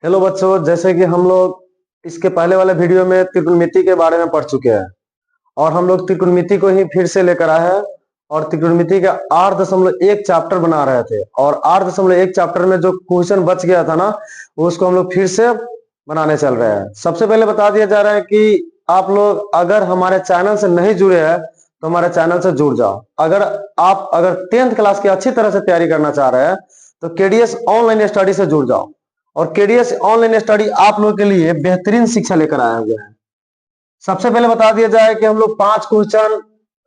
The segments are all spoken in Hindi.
हेलो बच्चों, जैसे कि हम लोग इसके पहले वाले वीडियो में त्रिकोणमिति के बारे में पढ़ चुके हैं और हम लोग त्रिकोणमिति को ही फिर से लेकर आए हैं और त्रिकोणमिति का 8.1 चैप्टर बना रहे थे और 8.1 चैप्टर में जो क्वेश्चन बच गया था ना, उसको हम लोग फिर से बनाने चल रहे हैं। सबसे पहले बता दिया जा रहा है कि आप लोग अगर हमारे चैनल से नहीं जुड़े हैं तो हमारे चैनल से जुड़ जाओ। अगर 10th क्लास की अच्छी तरह से तैयारी करना चाह रहे हैं तो केडीएस ऑनलाइन स्टडी से जुड़ जाओ। और केडीएस ऑनलाइन स्टडी आप लोगों के लिए बेहतरीन शिक्षा लेकर आए हुए हैं। सबसे पहले बता दिया जाए कि हम लोग 5 क्वेश्चन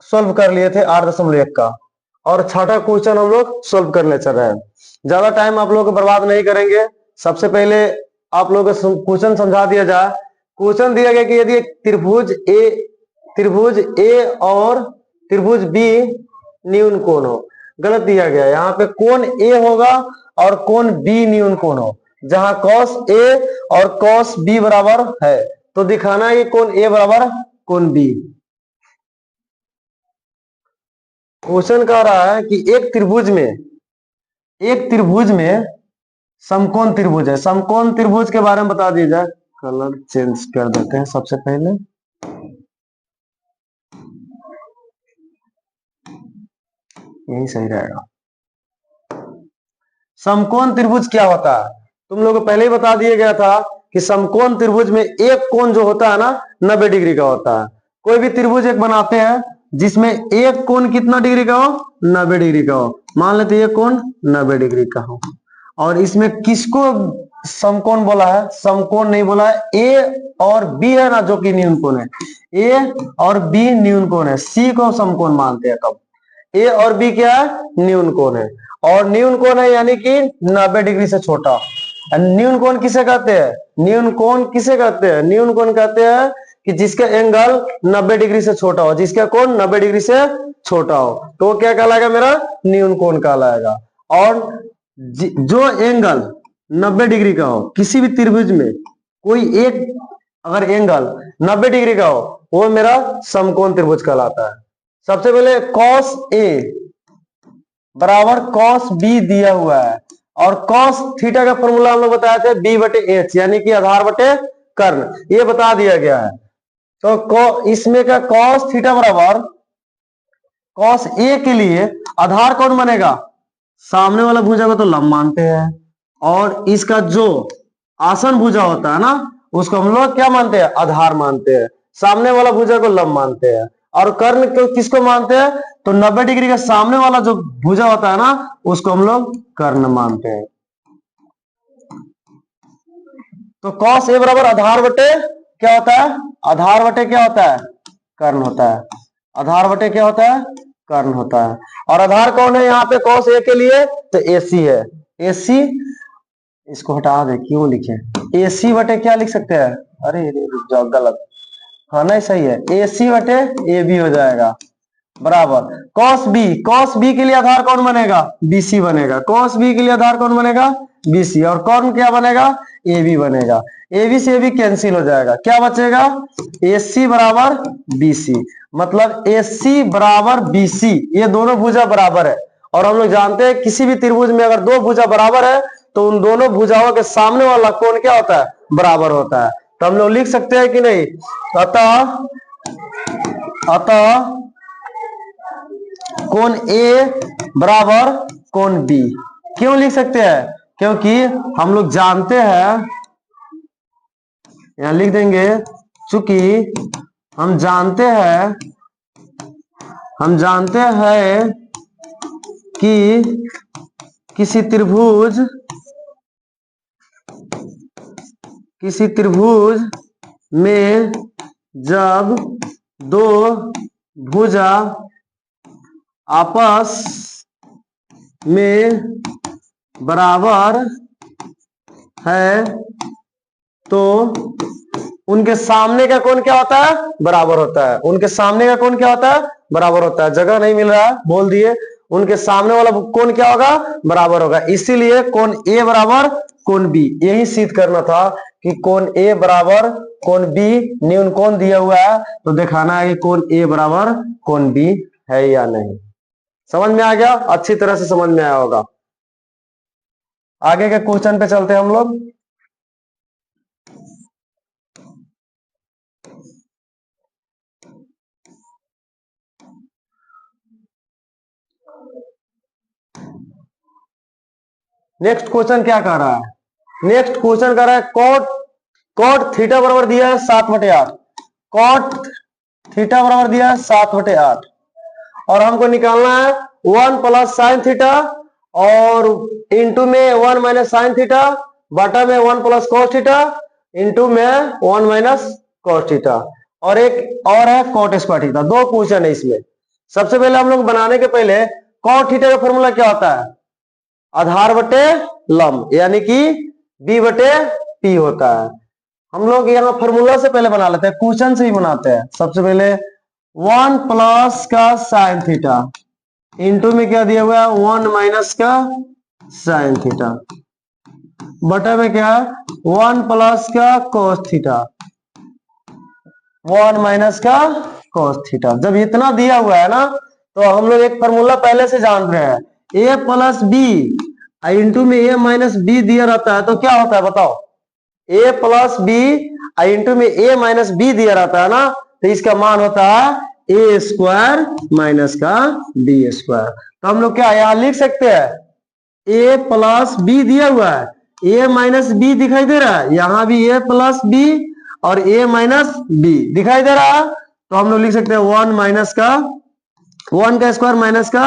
सोल्व कर लिए थे 8.1 का और 6ठा क्वेश्चन हम लोग सोल्व करने चल रहे हैं। ज्यादा टाइम आप लोगों को बर्बाद नहीं करेंगे। सबसे पहले आप लोगों को क्वेश्चन समझा दिया जाए। क्वेश्चन दिया गया कि यदि त्रिभुज ए और त्रिभुज बी न्यून कोण हो। गलत दिया गया, यहाँ पे कोण ए होगा और कोण बी न्यून कोण हो। जहां cos A और cos B बराबर है तो दिखाना है कि कोण A बराबर कोण B। क्वेश्चन कह रहा है कि एक त्रिभुज में समकोण त्रिभुज है। समकोण त्रिभुज के बारे में बता दिया जाए। कलर चेंज कर देते हैं सबसे पहले। यही सही रहेगा। समकोण त्रिभुज क्या होता है? तुम लोगों को पहले ही बता दिया गया था कि समकोण त्रिभुज में एक कोण जो होता है ना 90 डिग्री का होता है। कोई भी त्रिभुज एक बनाते हैं जिसमें एक कोण कितना डिग्री का हो? 90 डिग्री का हो। मान लेते ये कोण 90 डिग्री का हो और इसमें किसको समकोण बोला है? समकोण नहीं बोला है। ए और बी है ना, जो कि न्यून कोण है। ए और बी न्यून कोण है। सी को समकोण मानते हैं। कब ए और बी क्या है? न्यून कोण है। और न्यून कोण है यानी कि 90 डिग्री से छोटा। न्यून कोण किसे कहते हैं? न्यून कोण किसे कहते हैं? न्यून कोण कहते हैं कि जिसका एंगल 90 डिग्री से छोटा हो। जिसका कोण 90 डिग्री से छोटा हो तो वो क्या कहलाएगा? मेरा न्यून कोण कहलाएगा। और जो एंगल 90 डिग्री का हो किसी भी त्रिभुज में, कोई एक अगर एंगल 90 डिग्री का हो वो मेरा समकोण त्रिभुज कहलाता है। सबसे पहले cos A बराबर cos B दिया हुआ है और cos थीटा का फॉर्मूला हम लोग बताए थे B/H यानी कि आधार बटे कर्ण। ये बता दिया गया है। तो इसमें का cos थीटा बराबर cos A के लिए आधार कौन बनेगा? सामने वाला भुजा को तो लंब मानते हैं और इसका जो आसन भुजा होता है ना उसको हम लोग क्या मानते हैं? आधार मानते हैं। सामने वाला भुजा को लंब मानते हैं। और कर्ण को किसको मानते हैं? तो 90 डिग्री का सामने वाला जो भुजा होता है ना उसको हम लोग कर्ण मानते हैं। तो cos A बराबर आधार बटे क्या होता है? आधार बटे क्या होता है? कर्ण होता है। आधार बटे क्या होता है? कर्ण होता है। और आधार कौन है यहाँ पे cos A के लिए? तो AC है। AC इसको हटा दे, क्यों लिखे? AC बटे क्या लिख सकते हैं? अरे रुक जाओ, गलत। हाँ नहीं, सही है। AC बटे AB हो जाएगा बराबर cos B के लिए आधार कौन बनेगा? BC बनेगा। cos B के लिए आधार कौन बनेगा? BC। और कौन क्या बनेगा? AB बनेगा। AB से AB कैंसिल हो जाएगा। क्या बचेगा? AC बराबर BC। मतलब AC बराबर BC, ये दोनों भुजा बराबर है। और हम लोग जानते हैं किसी भी त्रिभुज में अगर दो भुजा बराबर है तो उन दोनों भुजाओं के सामने वाला कोण क्या होता है? बराबर होता है। तो हम लोग लिख सकते हैं कि नहीं? अतः कोण A बराबर कोण B। क्यों लिख सकते हैं? क्योंकि हम लोग जानते हैं, यहां लिख देंगे, चूंकि हम जानते हैं कि किसी त्रिभुज में जब दो भुजा आपस में बराबर है तो उनके सामने का कोण क्या होता है? बराबर होता है। उनके सामने का कोण क्या होता है? बराबर होता है। जगह नहीं मिल रहा है, बोल दिए। उनके सामने वाला कोण क्या होगा? बराबर होगा। इसीलिए कोण A बराबर कोण B। यही सिद्ध करना था कि कोण A बराबर कोण B न्यून कोण दिया हुआ है तो दिखाना है कि कोण A बराबर कोण B है या नहीं। समझ में आ गया? अच्छी तरह से समझ में आया होगा। आगे के क्वेश्चन पे चलते हैं हम लोग। नेक्स्ट क्वेश्चन क्या कह रहा है? नेक्स्ट क्वेश्चन कह रहा है कॉट थीटा बराबर दिया है 7/8। कॉट थीटा बराबर दिया है 7/8 और हमको निकालना है 1 प्लस साइन थीटा और इंटू में 1 माइनस साइन थीटा बटा में 1 प्लस कॉस थीटा इंटू में 1 माइनस कॉस थीटा और एक और है कॉट स्क्वायर थीटा। दो क्वेश्चन है इसमें। सबसे पहले हम लोग बनाने के पहले कॉट थीटा का फॉर्मूला क्या होता है? आधार बटे लंब यानी कि बी बटे पी होता है। हम लोग यहाँ फॉर्मूला से पहले बना लेते हैं, क्वेश्चन से ही बनाते हैं। सबसे पहले 1 प्लस का साइन थीटा इंटू में क्या दिया हुआ है 1 माइनस का साइन थीटा बटा में क्या है 1 प्लस का कोस थीटा 1 माइनस का कोस थीटा। जब इतना दिया हुआ है ना तो हम लोग एक फॉर्मूला पहले से जान रहे हैं, ए प्लस बी इंटू में ए माइनस बी दिया रहता है तो क्या होता है बताओ? ए प्लस बी इंटू में ए माइनस बी दिया रहता है ना तो इसका मान होता है ए स्क्वायर माइनस का बी स्क्वायर। तो हम लोग क्या यहां लिख सकते हैं ए प्लस बी दिया हुआ है, ए माइनस बी दिखाई दे रहा है, यहां भी ए प्लस बी और ए माइनस बी दिखाई दे रहा है तो हम लोग लिख सकते हैं 1 माइनस का 1 का स्क्वायर माइनस का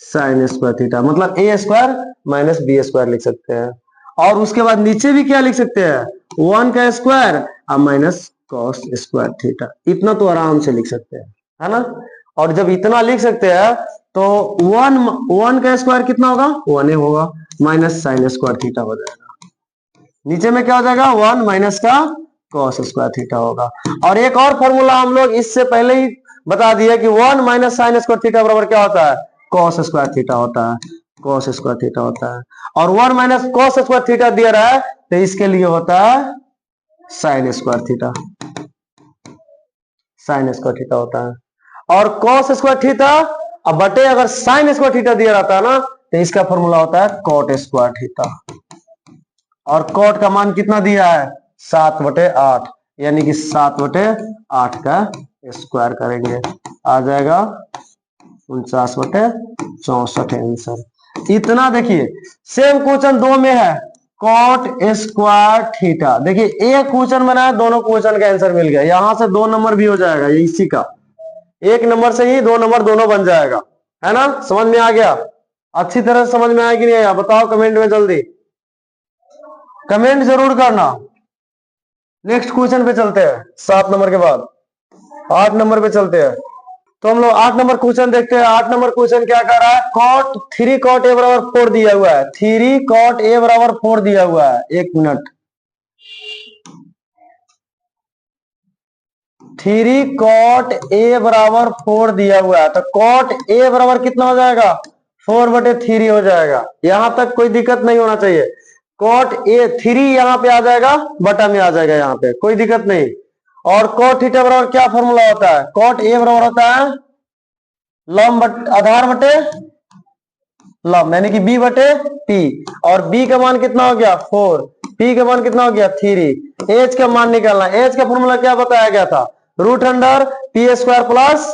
साइन स्क्वायर थीटा मतलब ए स्क्वायर माइनस बी स्क्वायर लिख सकते हैं। और उसके बाद नीचे भी क्या लिख सकते हैं 1 का स्क्वायर और माइनस कॉस स्क्वायर थीटा। इतना तो आराम से लिख सकते हैं, है ना। और जब इतना लिख सकते हैं तो 1 का स्क्वायर कितना होगा 1 ही होगा माइनस साइन स्क्वायर थीटा हो जाएगा। नीचे में क्या हो जाएगा 1 माइनस का कॉस स्क्वायर थीटा होगा। और एक और फॉर्मूला हम लोग इससे पहले ही बता दिया कि 1 माइनस साइन स्क्वायर थीटा बराबर क्या होता है कॉस स्क्वायर थीटा होता है, कॉस स्क्वायर थीटा होता है। और 1 माइनस कॉस स्क्वायर थीटा दिया रहा है तो इसके लिए होता है sine square theta, sine square theta होता है। और कॉस स्क्वायर थीटा अब बटे अगर साइन स्क्वायर थीटा दिया रहता है ना तो इसका फॉर्मूला होता है कॉट स्क्वायर थीटा। और कॉट का मान कितना दिया है 7/8 यानी कि 7/8 का स्क्वायर करेंगे आ जाएगा 49/64 आंसर। इतना देखिए सेम क्वेश्चन 2 में है कॉट स्क्वायर थीटा। देखिए एक क्वेश्चन बना है दोनों क्वेश्चन का आंसर मिल गया, यहां से 2 नंबर भी हो जाएगा, ये इसी का 1 नंबर से ही 2 नंबर दोनों बन जाएगा, है ना। समझ में आ गया? अच्छी तरह समझ में आया कि नहीं आया बताओ कमेंट में, जल्दी कमेंट जरूर करना। नेक्स्ट क्वेश्चन पे चलते हैं, 7 नंबर के बाद 8 नंबर पे चलते हैं। तो हम लोग 8 नंबर क्वेश्चन देखते हैं। 8 नंबर क्वेश्चन क्या कर रहा है कॉट 3 कॉट ए बराबर 4 दिया हुआ है, 3 कॉट ए बराबर 4 दिया हुआ है। 1 मिनट, 3 कॉट ए बराबर 4 दिया हुआ है तो कॉट ए बराबर कितना हो जाएगा 4/3 हो जाएगा। यहां तक कोई दिक्कत नहीं होना चाहिए। कॉट ए 3 यहाँ पे आ जाएगा बटा में आ जाएगा, यहाँ पे कोई दिक्कत नहीं। और कॉट थीटा बराबर क्या फॉर्मूला होता है कॉट ए बराबर होता है लंब आधार बटे लंब यानी कि बी बटे पी। और बी का मान कितना हो गया 4, पी का मान कितना हो गया 3। एच का मान निकालना, एच का फॉर्मूला क्या बताया गया था √under P square plus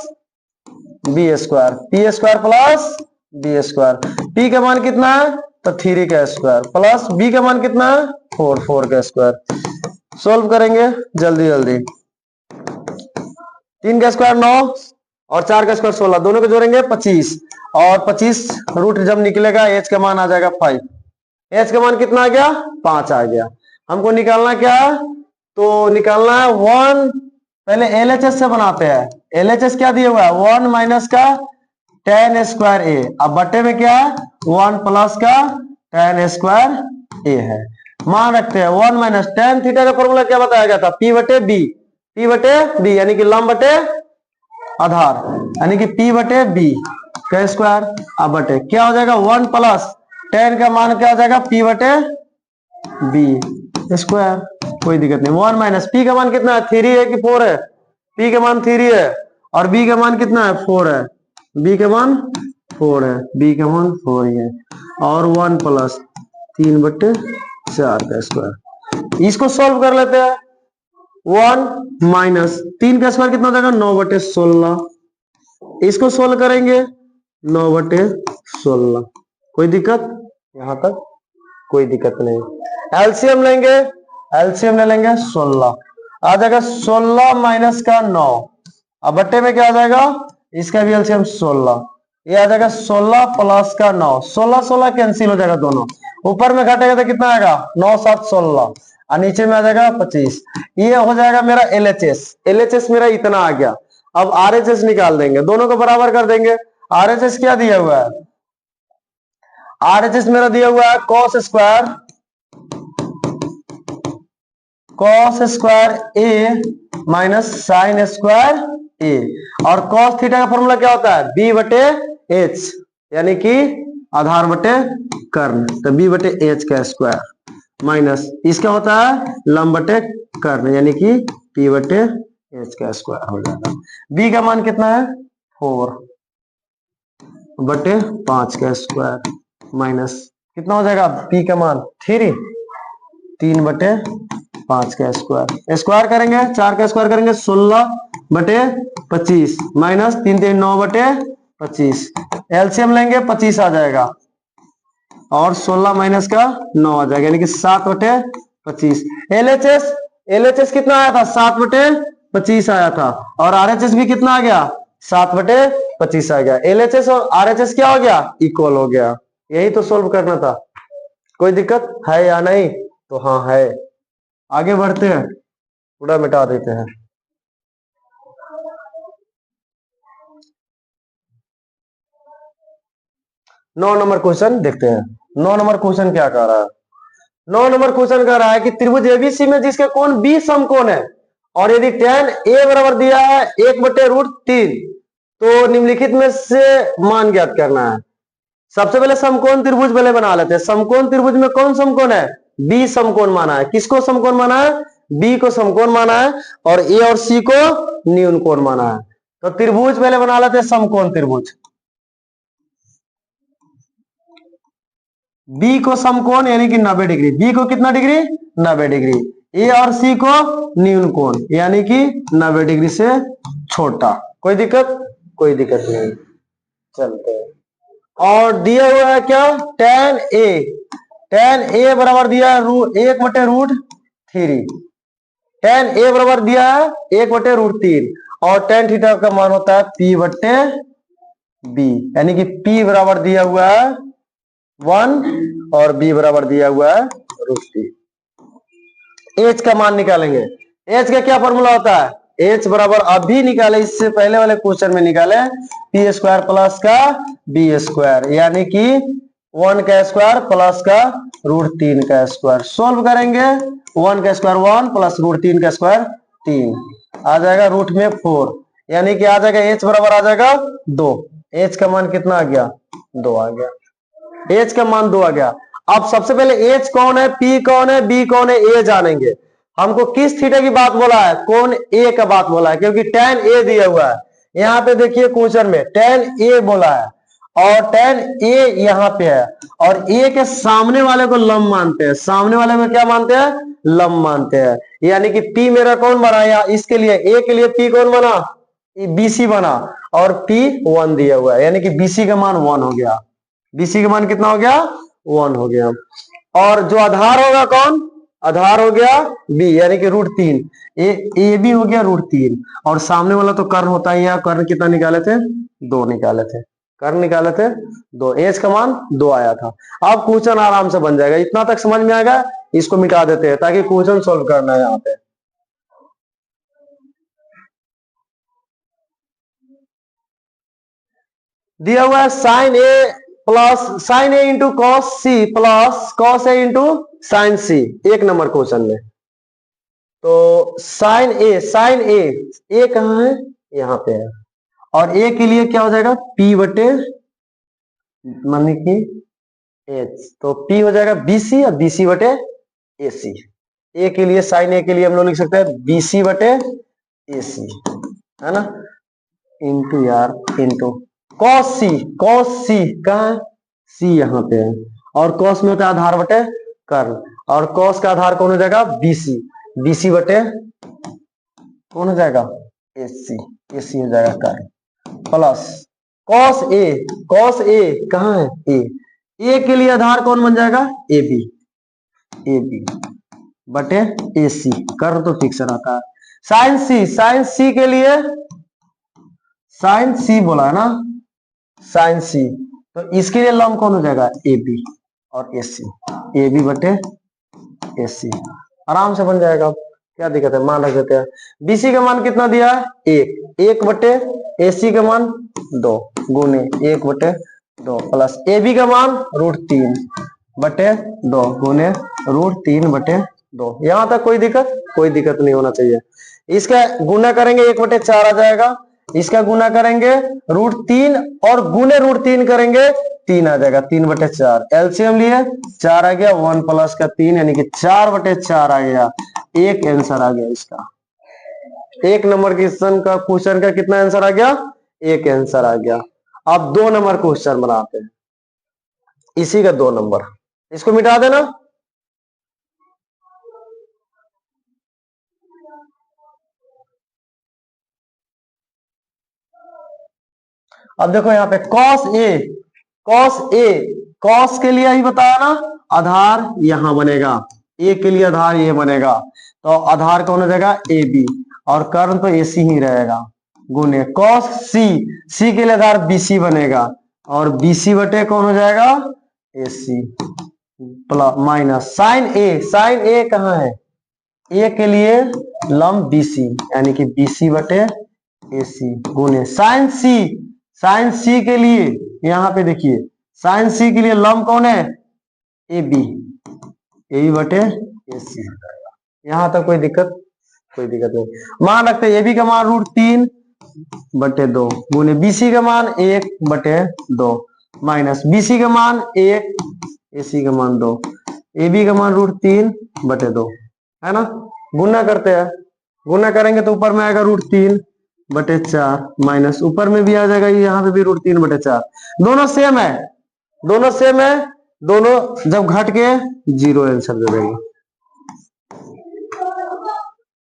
B square, P square plus B square. P का मान कितना है तो 3 का स्क्वायर प्लस बी का मान कितना है 4 का स्क्वायर। सोल्व करेंगे जल्दी जल्दी। 3 का स्क्वायर 9 और 4 का स्क्वायर 16, दोनों को जोड़ेंगे 25 और 25 रूट जब निकलेगा एच का मान आ जाएगा 5। एच का मान कितना आ गया 5 आ गया। हमको निकालना क्या है तो निकालना है 1, पहले एलएचएस से बनाते हैं। एलएचएस क्या दिया हुआ है 1 माइनस का tan स्क्वायर ए, अब बटे में क्या है 1 प्लस का tan स्क्वायर ए है। मान रखते हैं 1 माइनस tan थीटा का फॉर्मूला क्या बताया गया था P बटे बी, P बटे बी यानी कि लंब बटे आधार यानी कि P बटे बी का स्क्वायर। अब बटे क्या हो जाएगा 1 प्लस tan का मान क्या हो जाएगा P बटे बी स्क्वायर, कोई दिक्कत नहीं। 1 माइनस P का मान कितना है 3 है कि 4 है, P का मान 3 है और B का मान कितना है 4 है, B का मान 4 है, B का मान 4 ही है। और 1 प्लस 3/4 का स्क्वायर। इसको सॉल्व कर लेते हैं। 1 माइनस 3 का स्क्वायर कितना हो जाएगा 9/16। इसको सोल्व करेंगे 9/16, कोई दिक्कत यहां तक कोई दिक्कत नहीं। एलसीएम लेंगे, एलसीएम ले लेंगे 16 आ जाएगा, 16 माइनस का 9, अब बट्टे में क्या आ जाएगा, इसका भी एलसीएम 16, ये आ जाएगा 16 प्लस का 9, 16 16 कैंसिल हो जाएगा दोनों, ऊपर में घटेगा तो कितना आएगा 9 7 16 और नीचे में आ जाएगा 25। ये हो जाएगा मेरा एलएचएस, एलएचएस मेरा इतना आ गया। अब आरएचएस निकाल देंगे, दोनों को बराबर कर देंगे। आरएचएस क्या दिया हुआ है, आरएचएस मेरा दिया हुआ है कॉस स्क्वायर ए माइनस साइन स्क्वायर ए, और कॉस थीटा का फॉर्मूला क्या होता है, बी बटे एच, यानी कि आधार बटे कर्ण, तो बी बटे एच का स्क्वायर माइनस इसका होता है लंब बटे कर्ण, यानी कि पी बटे एच का स्क्वायर हो जाएगा। बी का मान कितना है 4 बटे 5 का स्क्वायर माइनस कितना हो जाएगा, पी का मान 3 बटे 5 का स्क्वायर, स्क्वायर करेंगे 4 का स्क्वायर करेंगे 16 बटे 25 माइनस 3 3 9 बटे 25, एलसीएम लेंगे 25 आ जाएगा और 16 माइनस का 9 आ जाएगा, यानी कि 7 बटे 25। एलएचएस, एलएचएस कितना आया था 7 बटे 25 आया था, और आरएचएस भी कितना आ गया 7 बटे 25 आ गया। एलएचएस और आरएचएस क्या हो गया, इक्वल हो गया। यही तो सोल्व करना था, कोई दिक्कत है या नहीं, तो हाँ है। आगे बढ़ते हैं, पूरा मिटा देते हैं। 9 नंबर क्वेश्चन देखते हैं। 9 नंबर क्वेश्चन क्या कह रहा है, 9 नंबर क्वेश्चन कह रहा है कि त्रिभुज एबीसी में जिसके कोण बी समकोण है, और यदि tan ए बराबर दिया है 1/√3, तो निम्नलिखित में से मान ज्ञात करना है। सबसे पहले समकोण त्रिभुज पहले बना लेते हैं। समकोण त्रिभुज में कौन समकोण है, बी समकोण माना है। किसको समकोण माना है, बी को समकोण माना है, और ए और सी को न्यून कोण माना है। तो त्रिभुज पहले बना लेते हैं, समकोण त्रिभुज। बी को समकोण यानी कि 90 डिग्री, बी को कितना डिग्री 90 डिग्री, ए और सी को न्यून कोण यानी कि 90 डिग्री से छोटा। कोई दिक्कत, कोई दिक्कत नहीं, चलते हैं। और दिया हुआ है क्या, tan ए बराबर दिया है 1/√3, tan ए बराबर दिया है 1/√3, और tan थीटा का मान होता है p बट्टे बी, यानी कि p बराबर दिया हुआ है 1 और b बराबर दिया हुआ है √3। h का मान निकालेंगे, h का क्या फॉर्मूला होता है, h बराबर अभी निकाले, इससे पहले वाले क्वेश्चन में निकाले पी स्क्वायर प्लस का बी स्क्वायर, यानी कि 1 का स्क्वायर प्लस का √3 का स्क्वायर। सोल्व करेंगे 1 का स्क्वायर 1 प्लस √3 का स्क्वायर 3 आ जाएगा, रूट में 4, यानी कि आ जाएगा h बराबर आ जाएगा 2। h का मान कितना आ गया, 2 आ गया, h का मान 2 आ गया। अब सबसे पहले h कौन है, p कौन है, b कौन है, a जानेंगे। हमको किस थीटा की बात बोला है, कोण a का बात बोला है, क्योंकि tan a दिया हुआ है। यहाँ पे देखिए क्वेश्चन में tan a बोला है, और tan a यहाँ पे है, और a के सामने वाले को लंब मानते हैं, सामने वाले में क्या मानते हैं, लंब मानते हैं। यानी कि p मेरा कौन बना, या इसके लिए a के लिए p कौन बना, bc बना, और p 1 दिया हुआ है, यानी कि bc का मान 1 हो गया। bc का मान कितना हो गया, 1 हो गया। और जो आधार होगा कौन, आधार हो गया b, यानी कि √3, ए भी हो गया √3, और सामने वाला तो कर्ण होता है। यहाँ कर्ण कितना निकाले थे, 2 निकाले थे, कर्ण निकाले थे 2, एच का मान 2 आया था। अब क्वेश्चन आराम से बन जाएगा, इतना तक समझ में आएगा। इसको मिटा देते हैं ताकि क्वेश्चन सोल्व करना है। यहाँ पे दिया हुआ है sine A plus sine A into cos C plus cos A into sine C, 1 number question में। तो साइन ए कहाँ है, यहाँ पे है, और ए के लिए क्या हो जाएगा, p बटे माने कि एच, तो p हो जाएगा bc और bc बटे ac। ए के लिए साइन ए के लिए हम लोग लिख सकते हैं bc बटे ac, है ना, इंटू यार इंटू कॉस सी कहाँ है, सी यहाँ पे है, और कॉस में होता है आधार बटे कर्ण, और कॉस का आधार कौन हो जाएगा, बीसी बटे कौन हो जाएगा, एसी हो जाएगा कर्ण, प्लस कॉस ए कहाँ है, ए ए के लिए आधार कौन बन जाएगा, ए बी, ए बी बटे ए सी, कर्व तो फिक्स रहता है। साइन सी, साइन सी के लिए, साइन सी बोला है ना, साइन सी, तो इसके लिए लंब कौन हो जाएगा, ए बी और ए सी, ए बी बटे ए सी, आराम से बन जाएगा, क्या दिक्कत है, मान रख देते हैं। बीसी का मान कितना दिया है, एक, एक बटे एसी का मान 2 गुने 1 बटे 2 प्लस ए बी का मान √3 बटे 2 गुने √3 बटे 2। यहां तक कोई दिक्कत, कोई दिक्कत नहीं होना चाहिए। इसका गुना करेंगे 1/4 आ जाएगा, इसका गुना करेंगे √3 और गुने √3 करेंगे 3 आ जाएगा, 3/4, एलसीएम लिए 4 आ गया, 1 प्लस का 3 यानी कि 4/4 आ गया, एक आंसर आ गया इसका। एक नंबर क्वेश्चन का कितना आंसर आ गया, एक आंसर आ गया। अब 2 नंबर क्वेश्चन बनाते हैं, इसी का 2 नंबर, इसको मिटा देना। अब देखो यहाँ पे cos A, cos A, cos के लिए ही बताया ना, आधार यहां बनेगा, A के लिए आधार ये बनेगा, तो आधार कौन हो जाएगा, ए बी, और कर्व तो AC ही रहेगा, गुने cos C, C के लिए आधार BC बनेगा, और BC बटे कौन हो जाएगा, AC, plus minus sine A, sine A कहाँ है, A के लिए लंब BC यानी कि BC बटे AC गुने साइन C, साइन C के लिए यहाँ पे देखिए, साइन C के लिए लंब कौन है, AB, AB बटे AC। यहां तक कोई दिक्कत, कोई दिक्कत नहीं। मान रखते हैं AB का मान √3 बटे 2 गुने BC का मान 1 बटे 2 माइनस BC का मान 1, AC का मान 2, AB का मान √3 बटे 2 है ना। गुना करते हैं, गुना करेंगे तो ऊपर में आएगा √3/4 माइनस ऊपर में भी आ जाएगा, यहाँ पे भी √3/4, दोनों सेम है, दोनों सेम है, दोनों जब घट के 0 आंसर दे देंगे।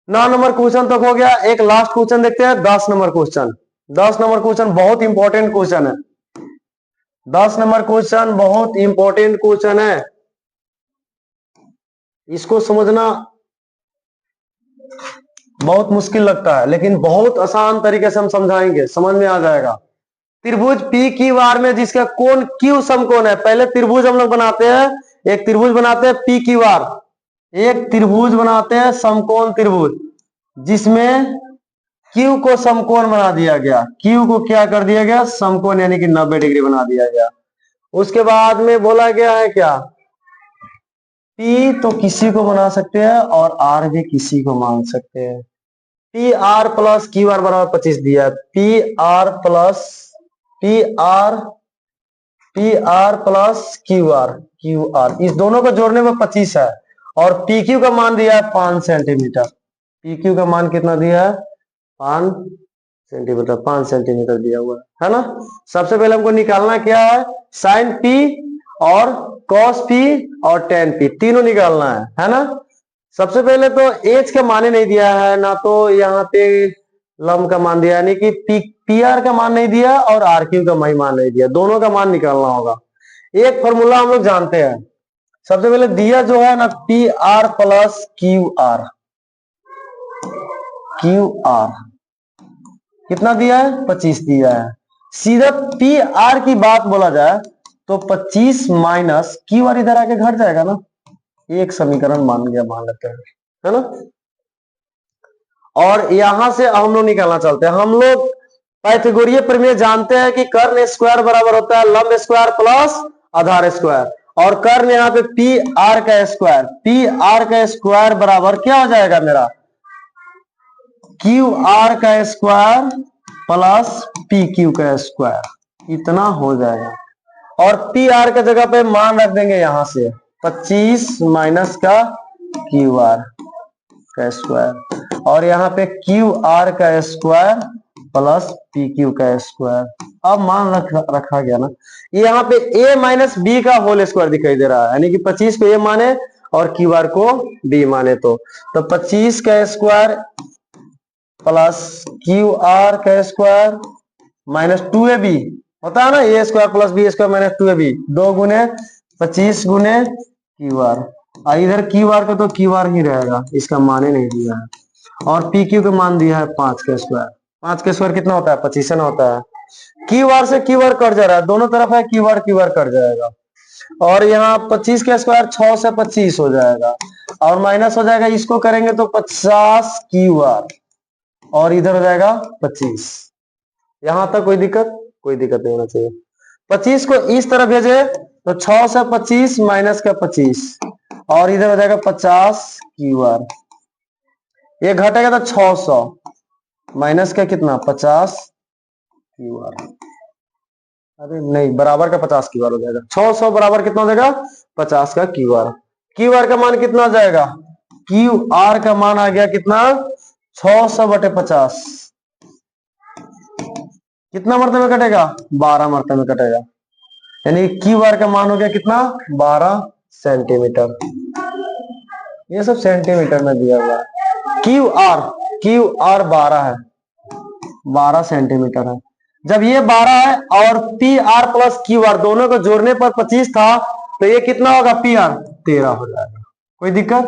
9 नंबर क्वेश्चन तक हो गया। एक लास्ट क्वेश्चन देखते हैं, 10 नंबर क्वेश्चन। 10 नंबर क्वेश्चन बहुत इंपॉर्टेंट क्वेश्चन है, 10 नंबर क्वेश्चन बहुत इंपॉर्टेंट क्वेश्चन है, इसको समझना बहुत मुश्किल लगता है, लेकिन बहुत आसान तरीके से हम समझाएंगे, समझ में आ जाएगा। त्रिभुज पी क्यू आर में जिसका कोण क्यू समकोण है, पहले त्रिभुज हम लोग बनाते हैं, एक त्रिभुज बनाते हैं पी क्यू आर, एक त्रिभुज बनाते हैं समकोण त्रिभुज, जिसमें क्यू को समकोण बना दिया गया, क्यू को क्या कर दिया गया, समकोण यानी कि 90 डिग्री बना दिया गया। उसके बाद में बोला गया है क्या, P तो किसी को बना सकते हैं और R भी किसी को मान सकते हैं। P R plus Q are बराबर 25 दिया है, P R plus Q are, इस दोनों को जोड़ने में 25 है, और पी क्यू का मान दिया है 5 सेंटीमीटर, पी क्यू का मान कितना दिया है, 5 सेंटीमीटर, 5 सेंटीमीटर दिया हुआ है ना। सबसे पहले हमको निकालना क्या है, साइन पी और कॉस पी और टेन पी, तीनों निकालना है ना। सबसे पहले तो एच का मान नहीं दिया है ना, तो यहाँ पे लंब का मान दिया, यानी कि पी आर का मान नहीं दिया और आर क्यू का मान नहीं दिया, दोनों का मान निकालना होगा। एक फॉर्मूला हम लोग जानते हैं, सबसे पहले दिया जो है ना, P R plus Q are, कितना दिया है, 25 दिया है। सीधा पी आर की बात बोला जाए तो 25 माइनस क्यू आर इधर आके घट जाएगा ना, एक समीकरण मान लेते हैं, है ना। और यहां से हम लोग निकालना चाहते हैं, हम लोग पाइथागोरीय प्रमेय जानते हैं कि कर्ण स्क्वायर बराबर होता है लंब स्क्वायर प्लस आधार स्क्वायर, और कर्ण यहाँ पे पी आर का स्क्वायर बराबर क्या हो जाएगा मेरा, क्यू आर का स्क्वायर प्लस पी क्यू का स्क्वायर, इतना हो जाएगा। और पी आर के जगह पे मान रख देंगे यहां से 25 माइनस का क्यू आर का स्क्वायर, और यहाँ पे क्यू आर का स्क्वायर प्लस पी क्यू का स्क्वायर। अब मान रखा गया ना, ये यहाँ पे a माइनस बी का होल स्क्वायर दिखाई दे रहा है, यानी कि 25 को a माने और क्यू आर को b माने, तो 25 का स्क्वायर प्लस क्यू आर का स्क्वायर माइनस 2ab होता है ना, A square plus B square minus 2ab, 2 गुने 25 गुने क्यू आर। इधर क्यू आर का तो क्यू आर ही रहेगा, इसका मान ही नहीं दिया है। और पी क्यू का मान दिया है 5 के स्क्वायर। 5 के स्क्वायर कितना होता है? 25 ना होता है। क्यू आर से क्यू आर कट जा रहा है, दोनों तरफ है क्यू आर कट जाएगा। और यहाँ 25 के स्क्वायर 6 से 25 हो जाएगा, और माइनस हो जाएगा, इसको करेंगे तो 50 क्यू आर, और इधर हो जाएगा 25। यहां तक कोई दिक्कत? कोई दिक्कत नहीं होना चाहिए। 25 को इस तरह भेजे तो 6 से 25 माइनस का 25, और इधर हो जाएगा 50 क्यू आर। ये घटेगा तो 600 माइनस का कितना? 50 क्यू आर। अरे नहीं, बराबर का 50 क्यू आर हो जाएगा। 600 बराबर कितना हो जाएगा? 50 का क्यू आर। क्यू आर का मान कितना हो जाएगा? क्यू आर का मान आ गया कितना? 600 बटे 50। कितना मरते में कटेगा? 12 मरते में कटेगा। यानी क्यू आर का मान हो गया कितना? 12 सेंटीमीटर। ये सब सेंटीमीटर में दिया हुआ है। क्यू आर 12 है, 12 सेंटीमीटर है। जब ये 12 है और P R plus Q are दोनों को जोड़ने पर 25 था, तो ये कितना होगा? पी आर 13 हो जाएगा। कोई दिक्कत?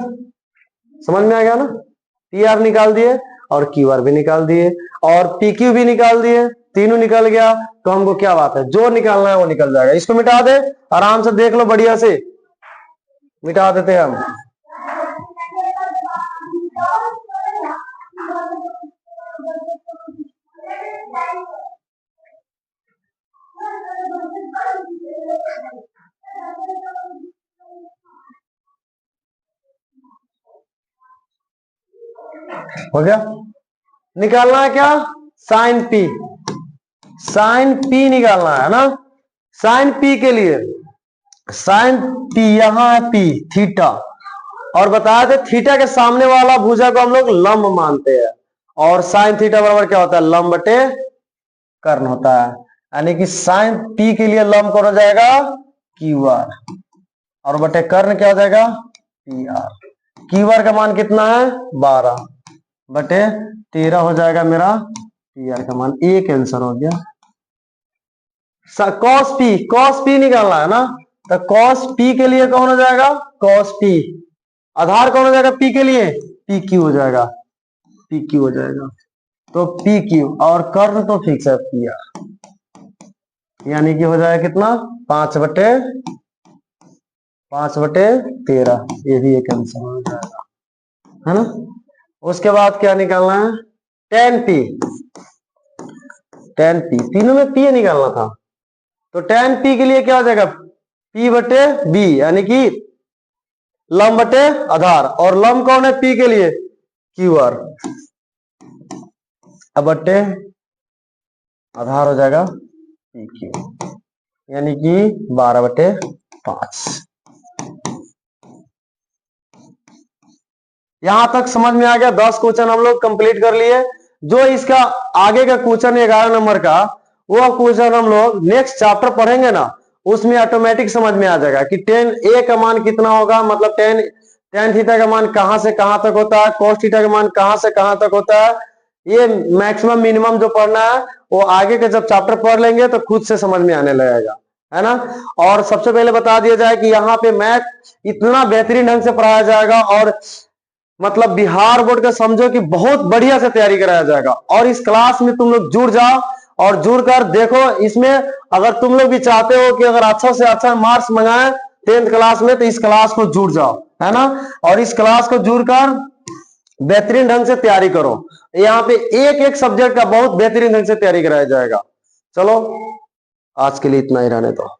समझ में आ गया ना? पी आर निकाल दिए और क्यू आर भी निकाल दिए और पी क्यू भी निकाल दिए, तीनों निकल गया। तो हमको क्या बात है, जो निकालना है वो निकल जाएगा। इसको मिटा दे, आराम से देख लो, बढ़िया से मिटा देते हैं हम। हो गया? निकालना है क्या? Sign P. साइन पी निकालना है ना। साइन पी के लिए साइन पी यहां है पी थीटा, और बताया थे थीटा के सामने वाला भुजा को हम लोग लंब मानते हैं, और साइन थीटा बराबर क्या होता है? लंब बटे कर्ण होता है। यानी कि साइन पी के लिए लंब कौन हो जाएगा? क्यू आर, और बटे कर्ण क्या हो जाएगा? P R. क्यू आर का मान कितना है? 12 बटे 13 हो जाएगा मेरा पी आर का मान। एक आंसर हो गया। कॉस पी निकालना है ना, तो कॉस पी के लिए कौन हो जाएगा? Cos P. आधार कौन हो जाएगा पी के लिए? पी क्यू हो जाएगा, पी क्यू हो जाएगा। तो पी क्यू, और कर्ण तो फिक्स है पी आर, यानी कि हो जाएगा कितना? 5 बटे 13। ये भी एक आंसर हो जाएगा, है ना। उसके बाद क्या निकालना है? Ten P. तीनों में पी निकालना था, तो टेन पी के लिए क्या हो जाएगा? पी बटे बी, यानी कि लंब बटे आधार, और लंब कौन है पी के लिए? Q R. अब बटे आधार हो जाएगा पी क्यू, यानी कि 12 बटे 5। यहां तक समझ में आ गया? 10 क्वेश्चन हम लोग कंप्लीट कर लिए। जो इसका आगे का क्वेश्चन 11 नंबर का, वो क्वेश्चन हम लोग नेक्स्ट चैप्टर पढ़ेंगे ना, उसमें ऑटोमेटिक समझ में आ जाएगा कि टेन ए का मान कितना होगा, मतलब टेन थीटा का मान कहां से कहां तक होता है, कॉस थीटा का मान कहां से कहां तक होता है। ये मैक्सिमम मिनिमम जो पढ़ना है वो आगे के जब चैप्टर पढ़ लेंगे तो खुद से समझ में आने लगेगा, है ना। और सबसे पहले बता दिया जाए कि यहाँ पे मैथ इतना बेहतरीन ढंग से पढ़ाया जाएगा, और मतलब बिहार बोर्ड का समझो कि बहुत बढ़िया से तैयारी कराया जाएगा। और इस क्लास में तुम लोग जुड़ जाओ और जुड़कर देखो। इसमें अगर तुम लोग भी चाहते हो कि अगर अच्छा से अच्छा मार्क्स मंगाए 10th क्लास में, तो इस क्लास को जुड़ जाओ, है ना। और इस क्लास को जुड़कर बेहतरीन ढंग से तैयारी करो। यहाँ पे एक एक सब्जेक्ट का बहुत बेहतरीन ढंग से तैयारी कराया जाएगा। चलो आज के लिए इतना ही रहने दो।